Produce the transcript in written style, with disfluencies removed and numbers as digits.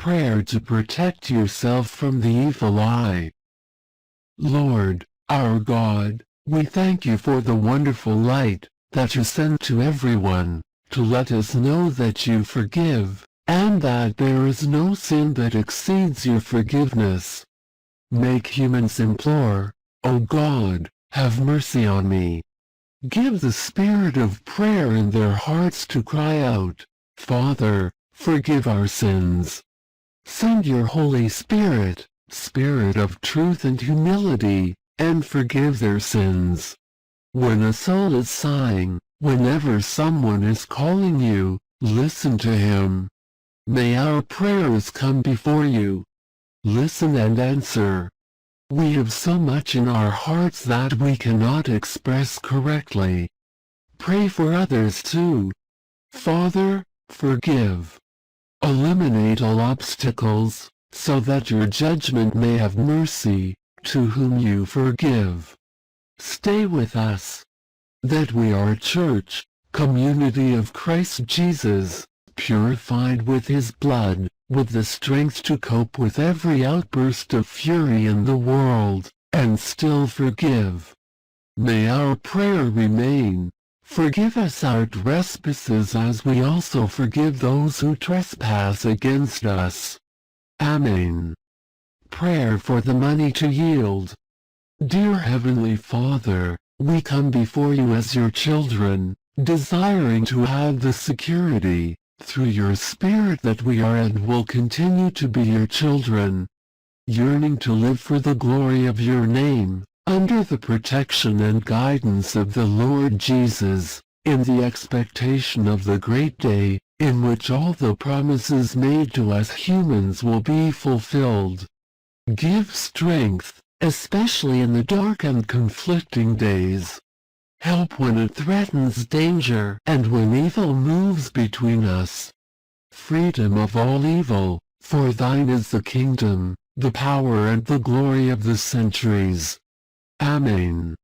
prayer to protect yourself from the evil eye. Lord, our God, we thank you for the wonderful light that you send to everyone, to let us know that you forgive, and that there is no sin that exceeds your forgiveness. Make humans implore, O God, have mercy on me. Give the spirit of prayer in their hearts to cry out, Father, forgive our sins. Send your Holy Spirit, Spirit of truth and humility, and forgive their sins. When a soul is sighing, whenever someone is calling you, listen to him. May our prayers come before you. Listen and answer. We have so much in our hearts that we cannot express correctly. Pray for others too. Father, forgive. Eliminate all obstacles, so that your judgment may have mercy, to whom you forgive. Stay with us, that we are a church, community of Christ Jesus, purified with his blood, with the strength to cope with every outburst of fury in the world, and still forgive. May our prayer remain. Forgive us our trespasses as we also forgive those who trespass against us. Amen. Prayer for the money to yield. Dear Heavenly Father, we come before you as your children, desiring to have the security, through your Spirit, that we are and will continue to be your children, yearning to live for the glory of your name, under the protection and guidance of the Lord Jesus, in the expectation of the great day, in which all the promises made to us humans will be fulfilled. Give strength, especially in the dark and conflicting days. Help when it threatens danger and when evil moves between us. Freedom of all evil, for thine is the kingdom, the power and the glory of the centuries. Amen.